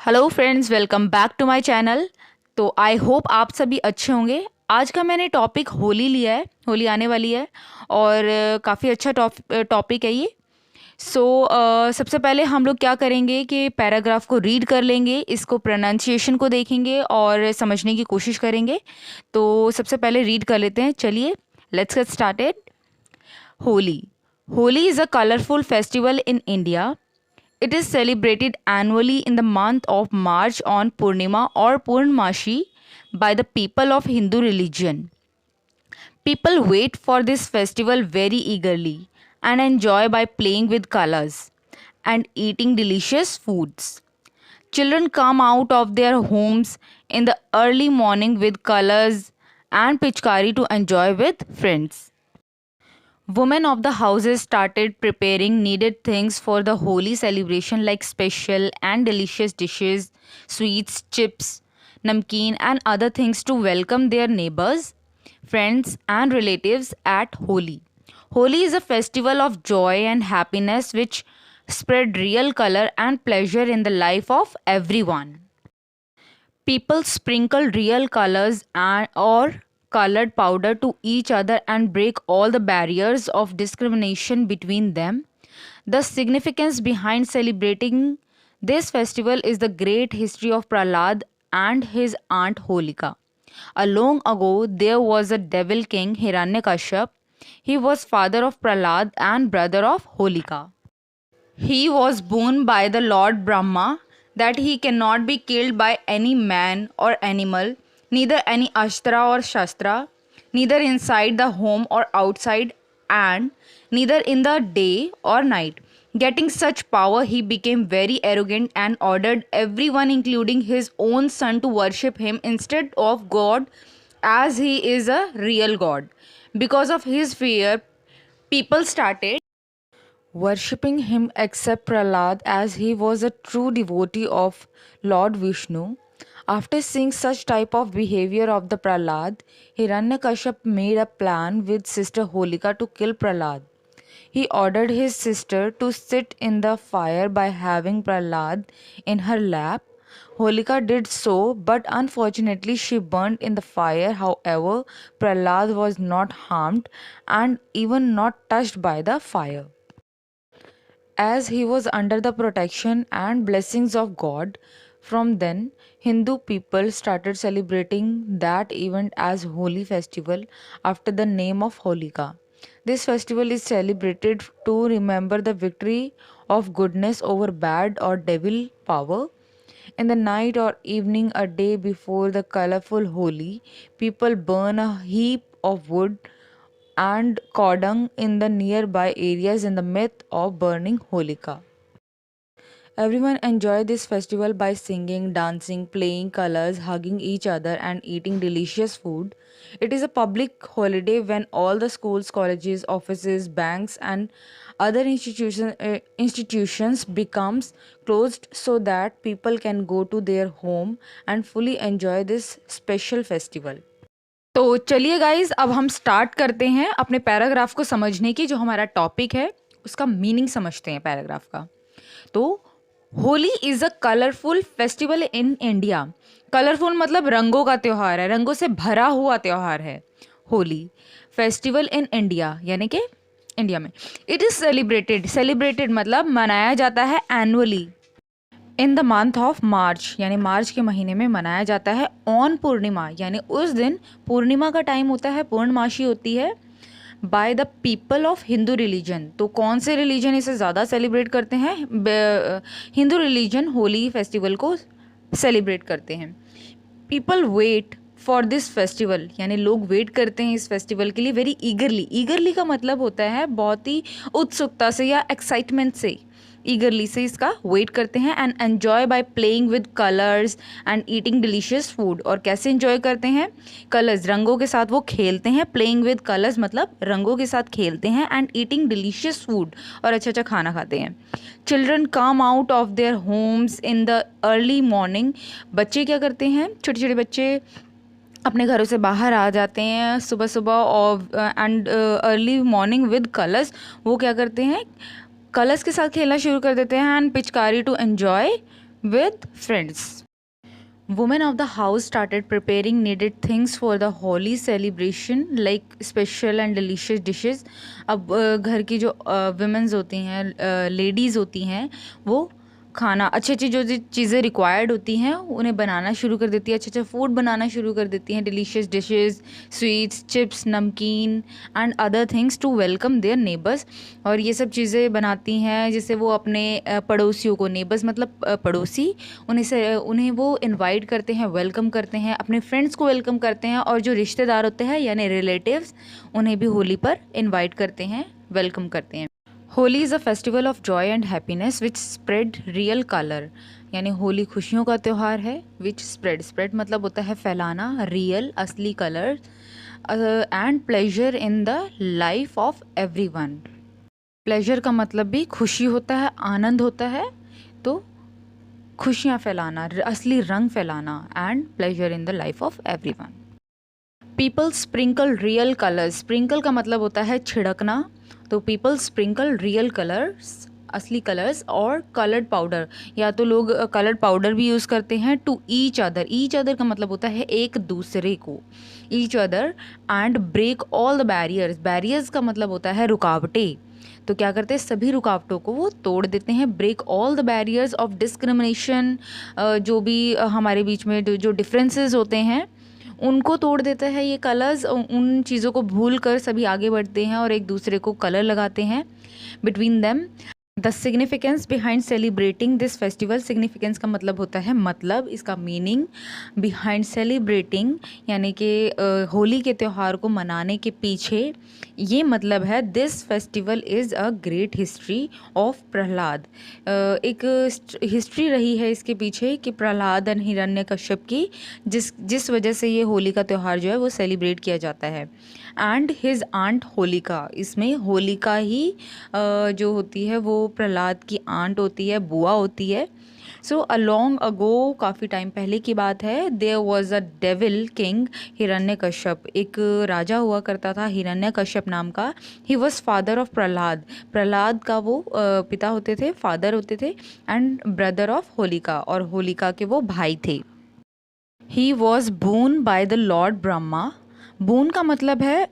Hello friends, welcome back to my channel. तो I hope आप सभी अच्छे होंगे। आज का मैंने टॉपिक होली लिया है। होली आने वाली है और काफ़ी अच्छा टॉपिक है ये। सबसे पहले हम लोग क्या करेंगे कि पैराग्राफ को रीड कर लेंगे, इसको प्रोनाउंसिएशन को देखेंगे और समझने की कोशिश करेंगे। तो सबसे पहले रीड कर लेते हैं। चलिए, let's get started. Holi Holi is a colourful festival in India. It is celebrated annually in the month of March on Purnima or Purnmashi by the people of Hindu religion. People wait for this festival very eagerly and enjoy by playing with colors and eating delicious foods. Children come out of their homes in the early morning with colors and pichkari to enjoy with friends. Women of the houses started preparing needed things for the holy celebration like special and delicious dishes, sweets, chips, namkeen and other things to welcome their neighbors, friends and relatives at Holi. Holi is a festival of joy and happiness which spread real color and pleasure in the life of everyone. People sprinkle real colors or colored powder to each other and break all the barriers of discrimination between them. The significance behind celebrating this festival is the great history of Prahlad and his aunt Holika. A long ago, there was a devil king Hiranyakashyap. He was father of Prahlad and brother of Holika. He was born by the Lord Brahma that he cannot be killed by any man or animal, neither any Astra or Shastra, neither inside the home or outside, and neither in the day or night. Getting such power, he became very arrogant and ordered everyone, including his own son, to worship him instead of God, as he is a real God. Because of his fear, people started worshipping him except Prahlad, as he was a true devotee of Lord Vishnu. After seeing such type of behavior of the Prahlad, Hiranyakashyap made a plan with sister Holika to kill Prahlad. He ordered his sister to sit in the fire by having Prahlad in her lap. Holika did so, but unfortunately she burned in the fire. However, Prahlad was not harmed and even not touched by the fire. As he was under the protection and blessings of God. From then, Hindu people started celebrating that event as Holi festival after the name of Holika. This festival is celebrated to remember the victory of goodness over bad or devil power. In the night or evening, a day before the colorful Holi, people burn a heap of wood and cordung in the nearby areas in the myth of burning Holika. Everyone enjoy this festival by singing, dancing, playing colors, hugging each other, and eating delicious food. It is a public holiday when all the schools, colleges, offices, banks, and other institutions becomes closed so that people can go to their home and fully enjoy this special festival. तो चलिए guys, अब हम start करते हैं अपने paragraph को समझने की। जो हमारा टॉपिक है उसका मीनिंग समझते हैं पैराग्राफ का। तो Holi is a colourful festival in India. Colourful मतलब रंगों का त्यौहार है, रंगों से भरा हुआ त्यौहार है होली। फेस्टिवल इन इंडिया यानी कि इंडिया में। इट इज़ सेलिब्रेटेड मतलब मनाया जाता है annually in the month of March, यानी मार्च के महीने में मनाया जाता है। ऑन पूर्णिमा यानी उस दिन पूर्णिमा का टाइम होता है, पूर्णमासी होती है। By the people of Hindu religion, तो कौन से रिलीजन इसे ज़्यादा सेलिब्रेट करते हैं? हिंदू रिलीजन होली फेस्टिवल को सेलिब्रेट करते हैं। People wait for this festival यानी लोग वेट करते हैं इस फेस्टिवल के लिए वेरी ईगरली का मतलब होता है बहुत ही उत्सुकता से या एक्साइटमेंट से। ईगरली से इसका वेट करते हैं। And enjoy by playing with colours and eating delicious food, और कैसे एंजॉय करते हैं? कलर्स, रंगों के साथ वो खेलते हैं। प्लेइंग विद कलर्स मतलब रंगों के साथ खेलते हैं। एंड ईटिंग डिलीशियस फूड, और अच्छा अच्छा खाना खाते हैं। Children come out of their homes in the early morning, बच्चे क्या करते हैं? छोटे छोटे बच्चे अपने घरों से बाहर आ जाते हैं सुबह सुबह, और and early morning with colours, वो क्या करते हैं? कलर्स के साथ खेलना शुरू कर देते हैं। And pichkari to enjoy with friends. Women of the house started preparing needed things for the holy celebration like special and delicious dishes. अब घर की जो women's होती हैं, ladies होती हैं, वो खाना अच्छी अच्छी जो चीज़ें रिक्वायर्ड होती हैं उन्हें बनाना शुरू कर देती है, अच्छा अच्छा फूड बनाना शुरू कर देती हैं, delicious dishes, sweets, chips, namkeen and other things to welcome their neighbours. और ये सब चीज़ें बनाती हैं जिससे वो अपने पड़ोसियों को, नेबर्स मतलब पड़ोसी, उन्हें वो इनवाइट करते हैं, वेलकम करते हैं, अपने फ्रेंड्स को वेलकम करते हैं, और जो रिश्तेदार होते हैं यानी रिलेटिव्स उन्हें भी होली पर इनवाइट करते हैं, वेलकम करते हैं. Holi is a festival of Joy and happiness which spread real colour. यानी होली खुशियों का त्यौहार है. विच स्प्रेड मतलब होता है फैलाना, रियल असली colour, and pleasure in the life of everyone. Pleasure का मतलब भी खुशी होता है, आनंद होता है, तो खुशियाँ फैलाना, असली रंग फैलाना, and pleasure in the life of everyone. People sprinkle real colours. Sprinkle का मतलब होता है छिड़कना, तो पीपल स्प्रिंकल रियल कलर्स, असली कलर्स, और कलर्ड पाउडर, या तो लोग कलर्ड पाउडर भी यूज़ करते हैं, to each other. Each other का मतलब होता है एक दूसरे को, each other, and break all the barriers. Barriers का मतलब होता है रुकावटें, तो क्या करते हैं, सभी रुकावटों को वो तोड़ देते हैं. Break all the barriers of discrimination, जो भी हमारे बीच में जो डिफरेंसेस होते हैं उनको तोड़ देता है ये कलर्स. उन चीज़ों को भूल कर सभी आगे बढ़ते हैं और एक दूसरे को कलर लगाते हैं between them. The significance behind celebrating this festival. Significance का मतलब होता है मतलब, इसका मीनिंग बिहाइंड सेलिब्रेटिंग यानी कि होली के त्यौहार को मनाने के पीछे ये मतलब है, this festival is a great history of Prahlad. एक हिस्ट्री रही है इसके पीछे कि प्रहलाद एंड हिरण्यकश्यप की, जिस वजह से ये होली का त्यौहार जो है वो सेलिब्रेट किया जाता है. And his aunt Holika. इसमें होलिका ही जो होती है वो प्रहलाद की आंट होती है, बुआ होती है. सो अलोंग अगो, काफ़ी टाइम पहले की बात है, there was a devil king Hiranyakashyap. एक राजा हुआ करता था हिरण्यकश्यप नाम का. He was father of Prahlad. Prahlad का वो पिता होते थे, फादर होते थे, एंड ब्रदर ऑफ होलिका, और होलिका के वो भाई थे. He was born by the lord Brahma. Boon का मतलब है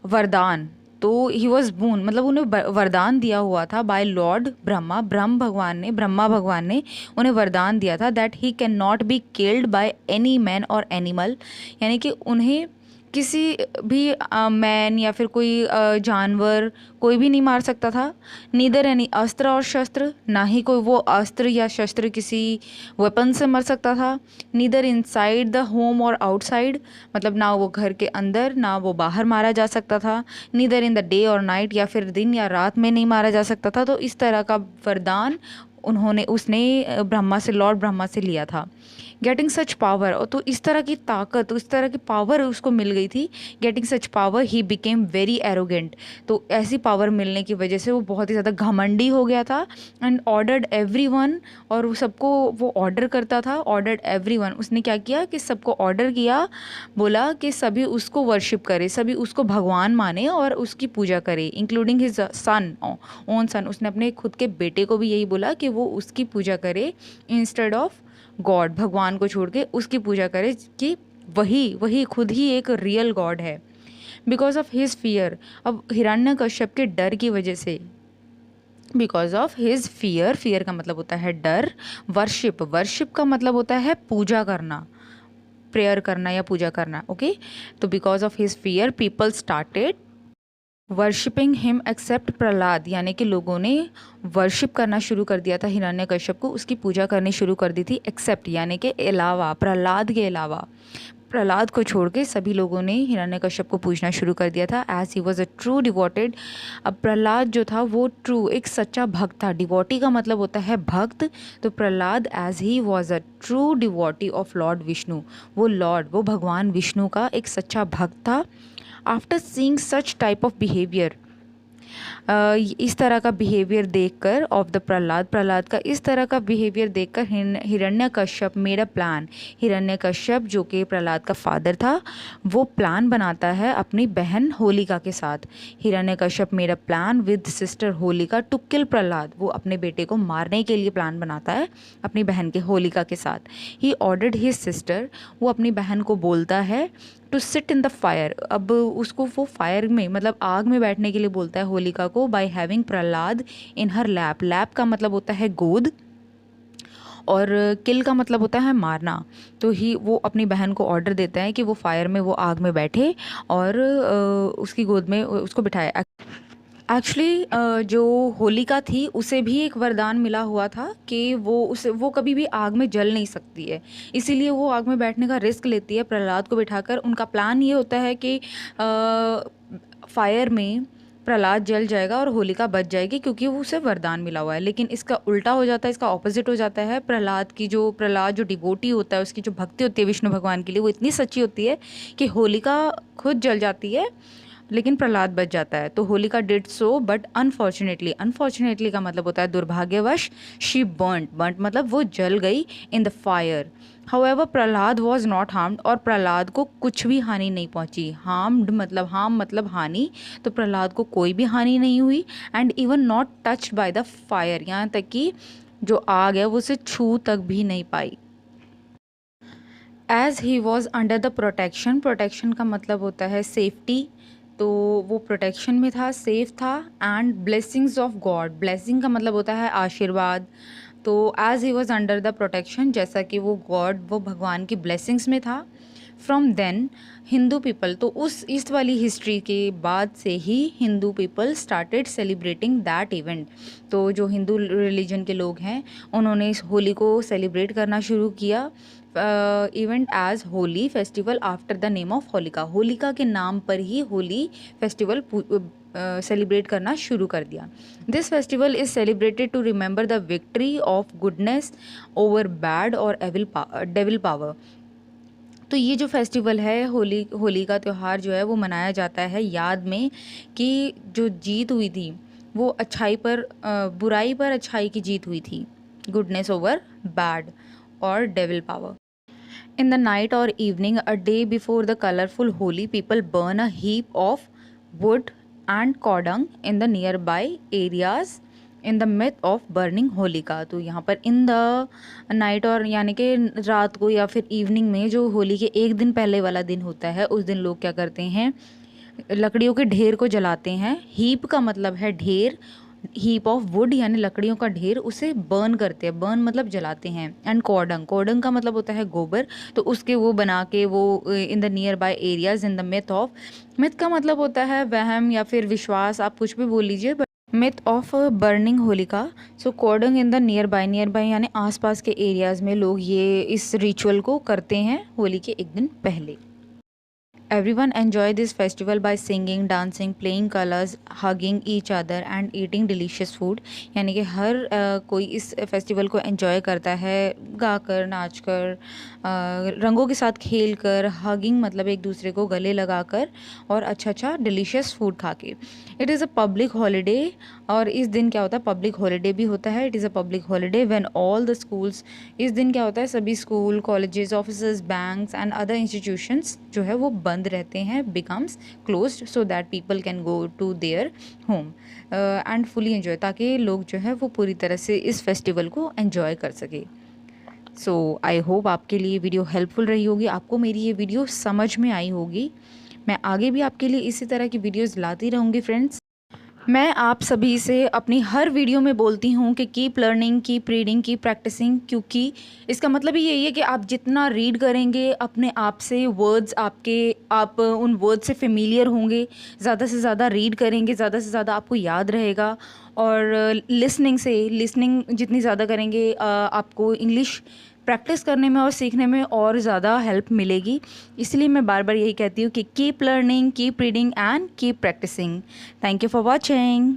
वरदान, तो ही वॉज बून मतलब उन्हें वरदान दिया हुआ था बाय लॉर्ड ब्रह्मा. ब्रह्मा भगवान ने उन्हें वरदान दिया था that he can not be killed by any man और एनिमल. यानी कि उन्हें किसी भी मैन या फिर कोई जानवर, कोई भी नहीं मार सकता था. नीदर एनी अस्त्र और शस्त्र, ना ही कोई वो अस्त्र या शस्त्र किसी वेपन से मर सकता था. नीदर इनसाइड द होम और आउटसाइड, मतलब ना वो घर के अंदर ना वो बाहर मारा जा सकता था. नीदर इन द डे और नाइट, या फिर दिन या रात में नहीं मारा जा सकता था. तो इस तरह का वरदान उसने ब्रह्मा से, लॉर्ड ब्रह्मा से लिया था. गेटिंग सच पावर, तो इस तरह की ताकत, इस तरह की पावर उसको मिल गई थी. Getting such power he became very arrogant. तो ऐसी पावर मिलने की वजह से वो बहुत ही ज़्यादा घमंडी हो गया था. एंड ऑर्डर्ड एवरीवन, और वो सबको वो ऑर्डर करता था. ऑर्डर्ड एवरीवन, उसने क्या किया कि सबको ऑर्डर किया, बोला कि सभी उसको वर्शिप करे, सभी उसको भगवान माने और उसकी पूजा करे, including his son, own son. उसने अपने खुद के बेटे को भी यही बोला कि वो उसकी पूजा करे इंस्टेड ऑफ गॉड. भगवान को छोड़ के उसकी पूजा करे कि वही खुद ही एक रियल गॉड है. बिकॉज ऑफ हिज फियर, अब हिरण्यकश्यप के डर की वजह से, because of his fear, fear का मतलब होता है डर. वर्शिप का मतलब होता है पूजा करना, प्रेयर करना या पूजा करना. ओके, तो because of his fear people started worshipping him except Prahlad. यानी कि लोगों ने वर्शिप करना शुरू कर दिया था हिरण्यकश्यप को, उसकी पूजा करनी शुरू कर दी थी. एक्सेप्ट यानी कि अलावा, प्रहलाद के अलावा, प्रहलाद को छोड़ के सभी लोगों ने हिरण्यकश्यप को पूजना शुरू कर दिया था. As he was a true devoted. अब प्रहलाद जो था वो ट्रू, एक सच्चा भक्त था. डिवोटी का मतलब होता है भक्त. तो Prahlad as he was a true devotee of lord Vishnu, वो भगवान विष्णु का एक सच्चा भक्त था. After seeing such type of behaviour, इस तरह का बिहेवियर देखकर ऑफ द प्रहलाद का इस तरह का बिहेवियर देखकर Hiranyakashyap made a plan. Hiranyakashyap जो कि प्रहलाद का फादर था, वो प्लान बनाता है अपनी बहन होलिका के साथ। Hiranyakashyap made a plan with sister Holika to kill Prahlad. वो अपने बेटे को मारने के लिए प्लान बनाता है अपनी बहन के होलिका के साथ। ही ऑर्डर्ड हिज सिस्टर, वो अपनी बहन को बोलता है to sit in the fire. अब उसको वो फायर में मतलब आग में बैठने के लिए बोलता है होलिका को, by having Prahlad in her lap. Lap का मतलब होता है गोद और किल का मतलब होता है मारना। तो ही वो अपनी बहन को ऑर्डर देता है कि वो फायर में, वो आग में बैठे और उसकी गोद में उसको बिठाए। एक्चुअली जो होलिका थी उसे भी एक वरदान मिला हुआ था कि वो कभी भी आग में जल नहीं सकती है, इसीलिए वो आग में बैठने का रिस्क लेती है प्रहलाद को बिठाकर। उनका प्लान ये होता है कि फायर में प्रहलाद जल जाएगा और होलिका बच जाएगी क्योंकि वो उसे वरदान मिला हुआ है। लेकिन इसका उल्टा हो जाता है, इसका ऑपोजिट हो जाता है। प्रहलाद जो डिवोटी होता है, उसकी जो भक्ति होती है विष्णु भगवान के लिए, वो इतनी सच्ची होती है कि होलिका खुद जल जाती है लेकिन प्रहलाद बच जाता है। तो Holika did so but unfortunately का मतलब होता है दुर्भाग्यवश। शी बर्nt मतलब वो जल गई इन the fire. However Prahlad was not harmed, और प्रहलाद को कुछ भी हानि नहीं पहुंची। हार्म मतलब हानि, तो प्रहलाद को कोई भी हानि नहीं हुई। And even not touched by the fire, यहाँ तक कि जो आग है वो उसे छू तक भी नहीं पाई। As he was under the protection का मतलब होता है सेफ्टी, तो वो प्रोटेक्शन में था, सेफ था। And blessings of god, blessing का मतलब होता है आशीर्वाद। तो as he was under the protection, जैसा कि वो भगवान की ब्लेसिंग्स में था। फ्रॉम देन हिंदू पीपल, तो इस वाली हिस्ट्री के बाद से ही Hindu people started celebrating that event. तो जो हिंदू रिलीजन के लोग हैं उन्होंने इस होली को सेलिब्रेट करना शुरू किया, event as Holi festival after the name of Holika. Holika के नाम पर ही होली फेस्टिवल सेलिब्रेट करना शुरू कर दिया। This festival is celebrated to remember the victory of goodness over bad और डेविल पावर। तो ये जो फेस्टिवल है, होली का त्यौहार जो है वो मनाया जाता है याद में कि जो जीत हुई थी वो बुराई पर अच्छाई की जीत हुई थी, गुडनेस ओवर बैड और devil power. In the night or evening, a day before the colorful Holi, people burn a heap of wood and cow dung in the nearby areas in the myth of burning Holika. तो यहाँ पर in the night, और यानी कि रात को या फिर इवनिंग में, जो होली के एक दिन पहले वाला दिन होता है, उस दिन लोग क्या करते हैं, लकड़ियों के ढेर को जलाते हैं। हीप का मतलब है ढेर, हीप ऑफ वुड यानी लकड़ियों का ढेर, उसे बर्न करते हैं, बर्न मतलब जलाते हैं। एंड कोडंग का मतलब होता है गोबर, तो उसके वो बना के वो इन the near by areas in the myth का मतलब होता है वहम या फिर विश्वास, आप कुछ भी बोल लीजिए। Myth of burning Holika. So कोडंग इन द नियर बाय यानी आसपास के एरियाज में लोग ये इस रिचुअल को करते हैं होली के एक दिन पहले। Everyone enjoy this festival by singing, dancing, playing colors, hugging each other and eating delicious food। यानी कि हर कोई इस फेस्टिवल को एंजॉय करता है गाकर, नाचकर, रंगों के साथ खेलकर, हगिंग मतलब एक दूसरे को गले लगाकर, और अच्छा डिलीशियस फूड खा के। It is a public holiday, और इस दिन क्या होता है, पब्लिक हॉलीडे भी होता है। It is a public holiday when all the schools, इस दिन क्या होता है, सभी school, colleges, offices, banks and other institutions जो है वो बंद रहते हैं, becomes closed so that people can go to their home and fully enjoy, ताकि लोग जो है वो पूरी तरह से इस फेस्टिवल को एंजॉय कर सके। सो आई होप आपके लिए वीडियो हेल्पफुल रही होगी, आपको मेरी ये वीडियो समझ में आई होगी। मैं आगे भी आपके लिए इसी तरह की वीडियोस लाती रहूँगी फ्रेंड्स। मैं आप सभी से अपनी हर वीडियो में बोलती हूँ कि keep learning, keep reading, keep practising, क्योंकि इसका मतलब ही यही है कि आप जितना रीड करेंगे अपने आप से वर्ड्स आप उन वर्ड्स से फेमिलियर होंगे, ज़्यादा से ज़्यादा रीड करेंगे, ज़्यादा से ज़्यादा आपको याद रहेगा। और लिसनिंग जितनी ज़्यादा करेंगे आपको इंग्लिश प्रैक्टिस करने में और सीखने में और ज़्यादा हेल्प मिलेगी। इसलिए मैं बार बार यही कहती हूँ कि keep learning, keep reading and keep practising. Thank you for watching.